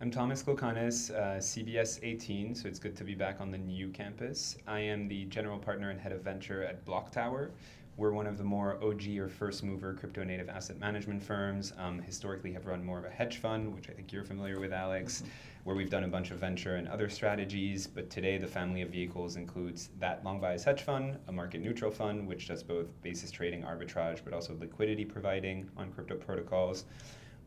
I'm Thomas Klokanis, CBS 18, so it's good to be back on the new campus. I am the general partner and head of venture at Block Tower. We're one of the more OG or first mover crypto native asset management firms. Historically have run more of a hedge fund, which I think you're familiar with, Alex, where we've done a bunch of venture and other strategies. But today the family of vehicles includes that long bias hedge fund, a market neutral fund, which does both basis trading arbitrage, but also liquidity providing on crypto protocols.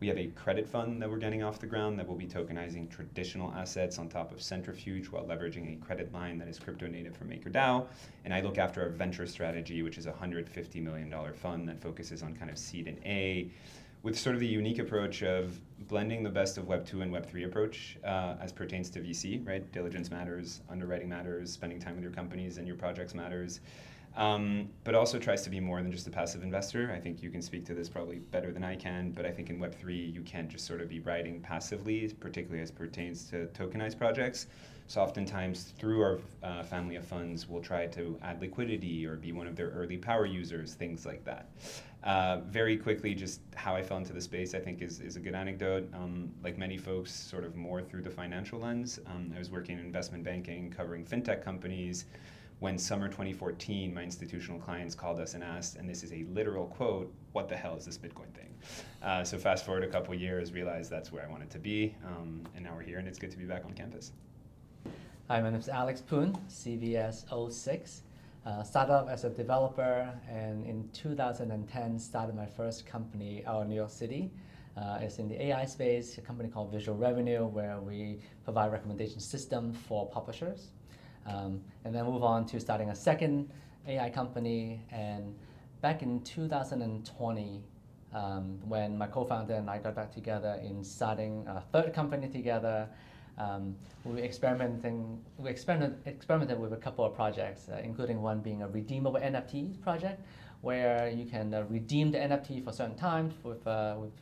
We have a credit fund that we're getting off the ground that will be tokenizing traditional assets on top of Centrifuge while leveraging a credit line that is crypto native from MakerDAO. And I look after our venture strategy, which is a $150 million fund that focuses on kind of seed and A, with sort of the unique approach of blending the best of Web 2 and Web 3 approach as pertains to VC, right? Diligence matters, underwriting matters, spending time with your companies and your projects matters. But also tries to be more than just a passive investor. I think you can speak to this probably better than I can, but I think in Web3, you can't just sort of be riding passively, particularly as pertains to tokenized projects. So oftentimes through our family of funds, we'll try to add liquidity or be one of their early power users, things like that. Very quickly, just how I fell into the space, I think is a good anecdote. Like many folks, sort of more through the financial lens. I was working in investment banking, covering fintech companies. When summer 2014, my institutional clients called us and asked, and this is a literal quote, "What the hell is this Bitcoin thing?" So fast forward a couple years, realized that's where I wanted to be, and now we're here, and it's good to be back on campus. Hi, my name is Alex Poon, CBS 06. Started off as a developer, and in 2010 started my first company out in New York City. It's in the AI space, a company called Visual Revenue, where we provide recommendation system for publishers. And then move on to starting a second AI company. And back in 2020, when my co-founder and I got back together in starting a third company together, we experimented with a couple of projects, including one being a redeemable NFT project, where you can redeem the NFT for certain times for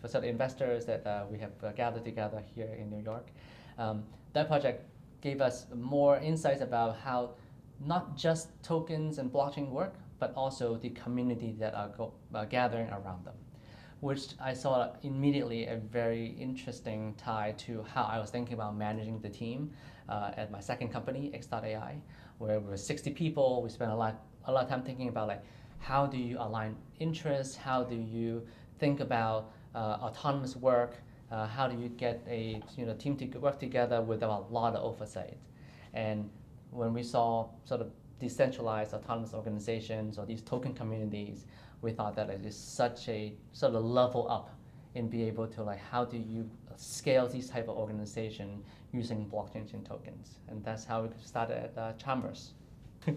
certain investors that we have gathered together here in New York. That project gave us more insights about how not just tokens and blockchain work, but also the community that are gathering around them, which I saw immediately a very interesting tie to how I was thinking about managing the team at my second company, X.AI, where we were 60 people. We spent a lot of time thinking about like, how do you align interests? How do you think about autonomous work? How do you get a team to work together without a lot of oversight? And when we saw sort of decentralized autonomous organizations or these token communities, we thought that it is such a sort of level up in being able to like, how do you scale these type of organization using blockchains and tokens? And that's how we started at Chalmers.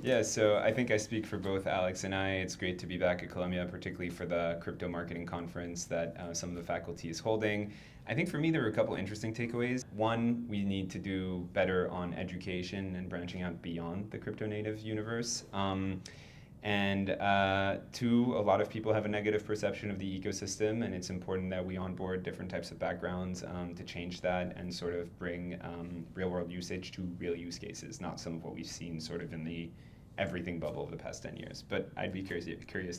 Yeah, so I think I speak for both Alex and I. It's great to be back at Columbia, particularly for the crypto marketing conference that some of the faculty is holding. I think for me, there were a couple interesting takeaways. One, we need to do better on education and branching out beyond the crypto native universe. And two, a lot of people have a negative perception of the ecosystem, and it's important that we onboard different types of backgrounds to change that and sort of bring real world usage to real use cases, not some of what we've seen sort of in the everything bubble of the past 10 years. But I'd be curious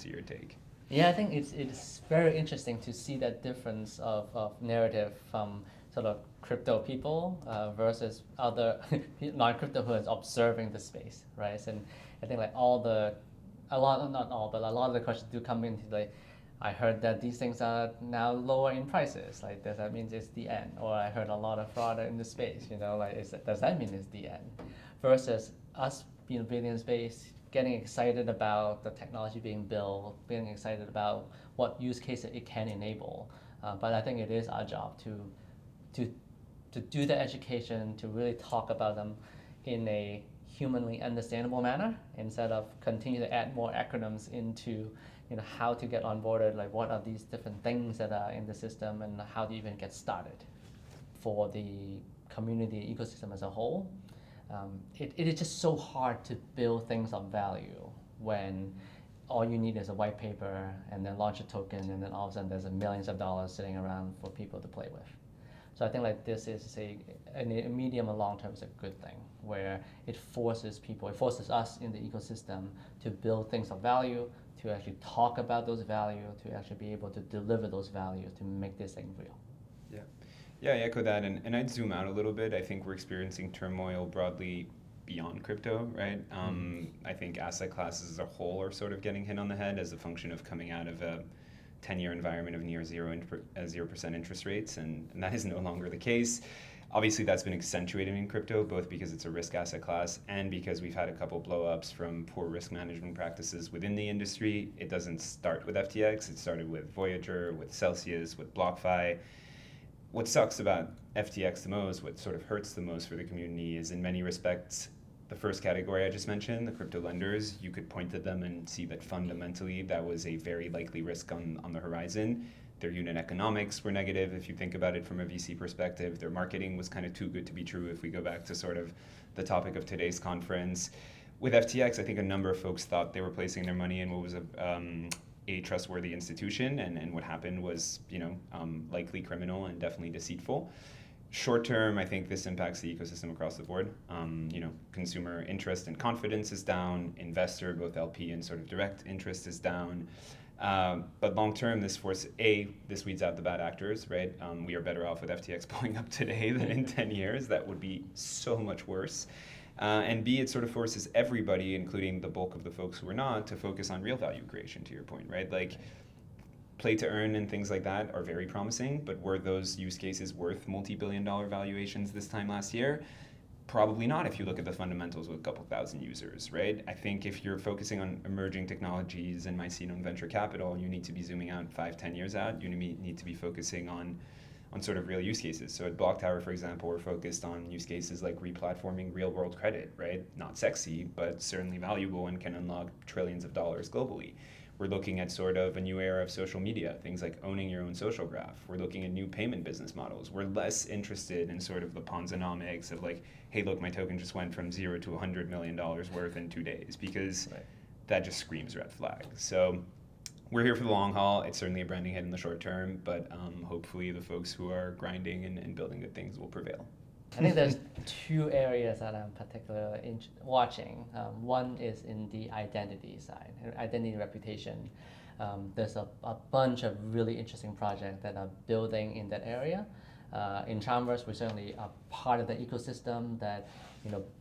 to your take. Yeah, I think it's very interesting to see that difference of narrative from sort of crypto people versus other non-crypto who is observing the space, right? And I think like a lot of the questions do come into like, I heard that these things are now lower in prices. Like, does that mean it's the end? Or I heard a lot of fraud in the space. Does that mean it's the end? Versus us being building in space, getting excited about the technology being built, being excited about what use cases it can enable. But I think it is our job to do the education, to really talk about them in a humanly understandable manner, instead of continue to add more acronyms into how to get onboarded, like what are these different things that are in the system and how do you even get started. For the community ecosystem as a whole, it is just so hard to build things of value when all you need is a white paper and then launch a token and then all of a sudden there's millions of dollars sitting around for people to play with. So I think like this is a medium and long term is a good thing, where it forces us in the ecosystem to build things of value, to actually talk about those values, to actually be able to deliver those values to make this thing real. Yeah. Yeah, I echo that, and I'd zoom out a little bit. I think we're experiencing turmoil broadly beyond crypto, right? I think asset classes as a whole are sort of getting hit on the head as a function of coming out of a 10-year environment of near 0% interest rates, and that is no longer the case. Obviously, that's been accentuated in crypto, both because it's a risk asset class and because we've had a couple blow-ups from poor risk management practices within the industry. It doesn't start with FTX. It started with Voyager, with Celsius, with BlockFi. What sucks about FTX the most, what sort of hurts the most for the community, is in many respects the first category I just mentioned, the crypto lenders. You could point to them and see that fundamentally that was a very likely risk on the horizon. Their unit economics were negative if you think about it from a VC perspective. Their marketing was kind of too good to be true if we go back to sort of the topic of today's conference. With FTX, I think a number of folks thought they were placing their money in what was a trustworthy institution, and what happened was, likely criminal and definitely deceitful. Short term, I think this impacts the ecosystem across the board. Consumer interest and confidence is down. Investor, both LP and sort of direct interest, is down. But long term, this weeds out the bad actors, right? We are better off with FTX blowing up today than in 10 years. That would be so much worse. And B, it sort of forces everybody, including the bulk of the folks who are not, to focus on real value creation, to your point, right? Like, play to earn and things like that are very promising, but were those use cases worth multi-billion-dollar valuations this time last year? Probably not if you look at the fundamentals with a couple thousand users, right? I think if you're focusing on emerging technologies and my seed on venture capital, you need to be zooming out 5-10 years out. You need to be focusing on sort of real use cases. So at BlockTower, for example, we're focused on use cases like replatforming real-world credit, right? Not sexy, but certainly valuable and can unlock trillions of dollars globally. We're looking at sort of a new era of social media, things like owning your own social graph. We're looking at new payment business models. We're less interested in sort of the Ponzonomics of like, hey, look, my token just went from $0 to $100 million worth in 2 days, because that just screams red flag. So we're here for the long haul. It's certainly a branding hit in the short term, but hopefully the folks who are grinding and building good things will prevail. I think there's 2 areas that I'm particularly watching. One is in the identity side, identity and reputation. There's a bunch of really interesting projects that are building in that area. In Chalmers, we certainly are part of the ecosystem that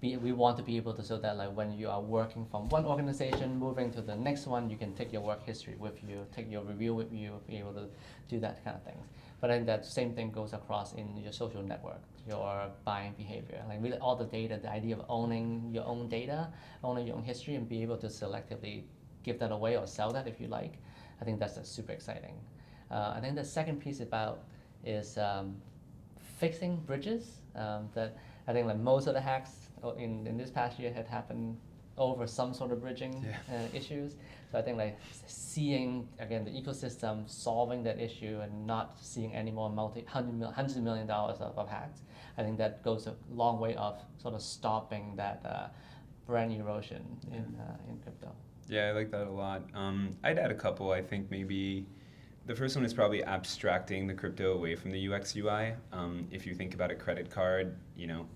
we want to be able to, so that like when you are working from one organization, moving to the next one, you can take your work history with you, take your review with you, be able to do that kind of things. But then that same thing goes across in your social network, your buying behavior, like really all the data, the idea of owning your own data, owning your own history, and be able to selectively give that away or sell that if you like. I think that's super exciting. I think the second piece is fixing bridges. That I think like most of the hacks in this past year had happened over some sort of bridging issues. So I think like seeing again the ecosystem solving that issue and not seeing any more hundreds of million dollars of hacks, I think that goes a long way of sort of stopping that brand erosion in crypto. Yeah, I like that a lot. I'd add a couple. I think maybe the first one is probably abstracting the crypto away from the UX UI. If you think about a credit card,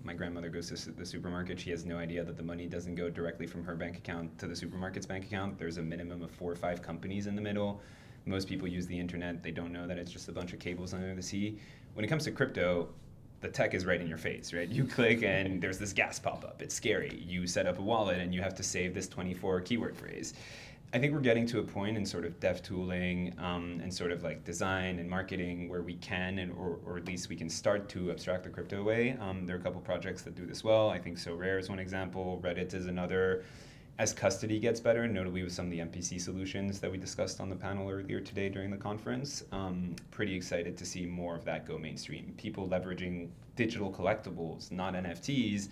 my grandmother goes to the supermarket. She has no idea that the money doesn't go directly from her bank account to the supermarket's bank account. There's a minimum of 4 or 5 companies in the middle. Most people use the internet. They don't know that it's just a bunch of cables under the sea. When it comes to crypto, the tech is right in your face, right? You click and there's this gas pop-up. It's scary. You set up a wallet and you have to save this 24 keyword phrase. I think we're getting to a point in sort of dev tooling and sort of like design and marketing where we can, or at least we can start to abstract the crypto away. There are a couple projects that do this well. I think SoRare is one example. Reddit is another. As custody gets better, notably with some of the MPC solutions that we discussed on the panel earlier today during the conference, pretty excited to see more of that go mainstream. People leveraging digital collectibles, not NFTs,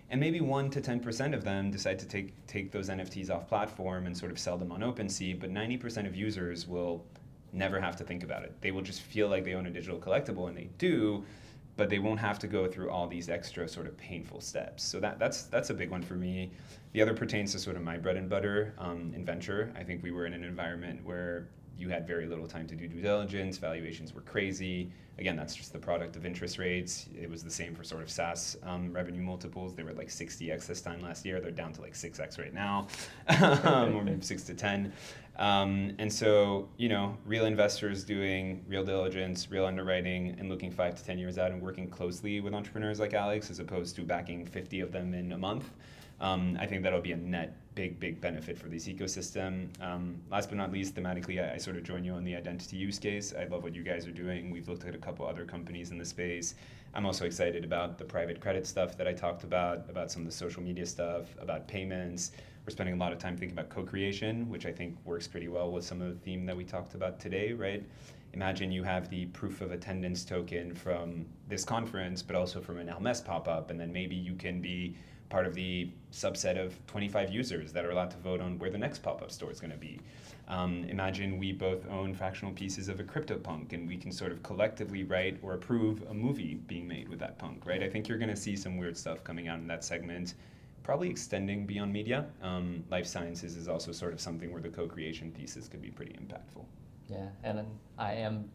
and maybe 1 to 10% of them decide to take those NFTs off platform and sort of sell them on OpenSea, but 90% of users will never have to think about it. They will just feel like they own a digital collectible, and they do, but they won't have to go through all these extra sort of painful steps. So that's a big one for me. The other pertains to sort of my bread and butter in venture. I think we were in an environment where you had very little time to do due diligence, valuations were crazy. Again, that's just the product of interest rates. It was the same for sort of SaaS revenue multiples. They were like 60x this time last year. They're down to like 6x right now, or maybe 6 to 10. And so, real investors doing real diligence, real underwriting, and looking 5 to 10 years out and working closely with entrepreneurs like Alex, as opposed to backing 50 of them in a month. I think that'll be a net big benefit for this ecosystem. Last but not least, thematically, I sort of join you on the identity use case. I love what you guys are doing. We've looked at a couple other companies in the space. I'm also excited about the private credit stuff that I talked about some of the social media stuff, about payments. We're spending a lot of time thinking about co-creation, which I think works pretty well with some of the theme that we talked about today, right? Imagine you have the proof of attendance token from this conference, but also from an Hermes pop-up, and then maybe you can be part of the subset of 25 users that are allowed to vote on where the next pop-up store is going to be. Imagine we both own fractional pieces of a CryptoPunk, and we can sort of collectively write or approve a movie being made with that punk, right? I think you're going to see some weird stuff coming out in that segment, probably extending beyond media. Life sciences is also sort of something where the co-creation pieces could be pretty impactful. Yeah, and then I am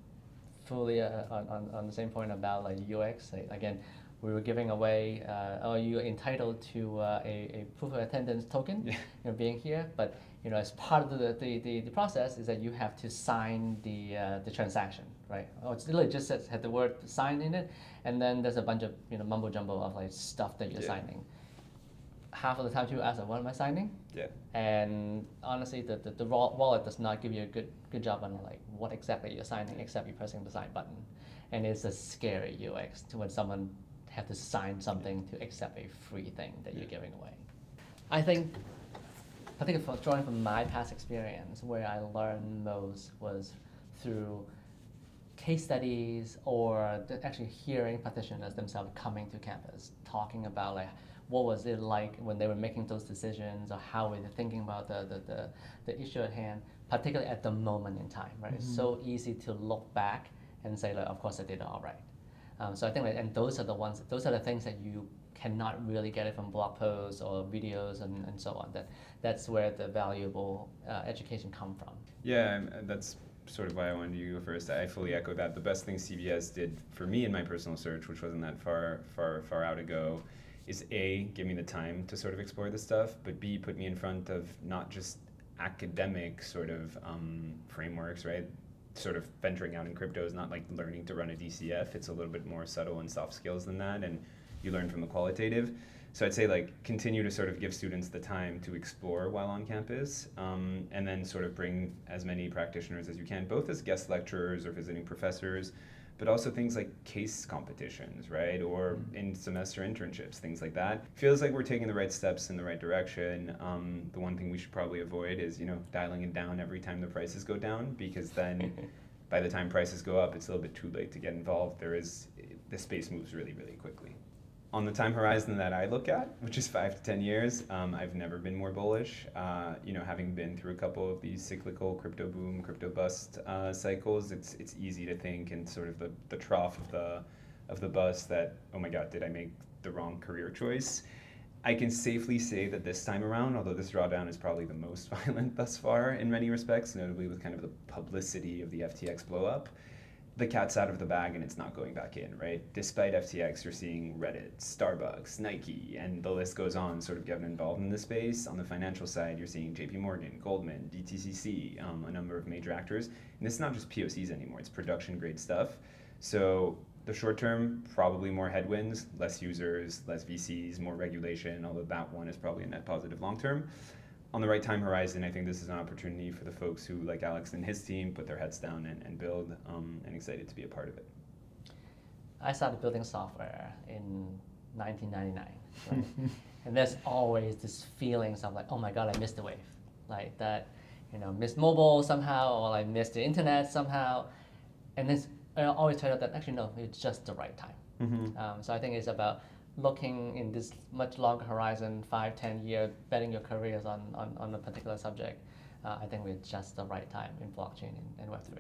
fully on the same point about like UX. Again, we were giving away, are you entitled to a proof of attendance token, being here? But as part of the process is that you have to sign the transaction, right? Oh, it's literally just had the word sign in it, and then there's a bunch of mumbo jumbo of like stuff that you're signing. Half of the time people ask, what am I signing? Yeah. And honestly, the wallet does not give you a good job on like what exactly you're signing, except you're pressing the sign button, and it's a scary UX to when someone have to sign something to accept a free thing that you're giving away. I think, particularly drawing from my past experience, where I learned most was through case studies or actually hearing practitioners themselves coming to campus, talking about like what was it like when they were making those decisions, or how were they thinking about the issue at hand, particularly at the moment in time, right? It's so easy to look back and say, like, of course I did it all right. So I think, and those are the things that you cannot really get it from blog posts or videos and so on. That's where the valuable education come from. Yeah, that's sort of why I wanted you to go first. I fully echo that. The best thing CBS did for me in my personal search, which wasn't that far out ago, is A, give me the time to sort of explore this stuff, but B, put me in front of not just academic sort of frameworks, right? Sort of venturing out in crypto is not like learning to run a DCF. It's a little bit more subtle and soft skills than that, and you learn from the qualitative. So I'd say like continue to sort of give students the time to explore while on campus, and then sort of bring as many practitioners as you can, both as guest lecturers or visiting professors, but also things like case competitions, right? Or in semester internships, things like that. Feels like we're taking the right steps in the right direction. The one thing we should probably avoid is, dialing it down every time the prices go down, because then by the time prices go up, it's a little bit too late to get involved. The space moves really, really quickly. On the time horizon that I look at, which is 5 to 10 years, I've never been more bullish. Having been through a couple of these cyclical crypto boom, crypto bust cycles, it's easy to think in sort of the trough of the bust that, oh my God, did I make the wrong career choice? I can safely say that this time around, although this drawdown is probably the most violent thus far in many respects, notably with kind of the publicity of the FTX blow up, the cat's out of the bag and it's not going back in, right? Despite FTX, you're seeing Reddit, Starbucks, Nike, and the list goes on sort of getting involved in this space. On the financial side, you're seeing JP Morgan, Goldman, DTCC, a number of major actors. And this is not just POCs anymore, it's production grade stuff. So the short term, probably more headwinds, less users, less VCs, more regulation, although that one is probably a net positive long term. On the right time horizon, I think this is an opportunity for the folks who, like Alex and his team, put their heads down and build, and excited to be a part of it. I started building software in 1999, right? And there's always this feelings of like, oh my God, I missed the wave. Like that, missed mobile somehow, or I missed the internet somehow. And this, I always tell you that actually, no, it's just the right time. So I think it's about looking in this much longer horizon, 5, 10 year, betting your careers on a particular subject. I think it's just the right time in blockchain and Web3.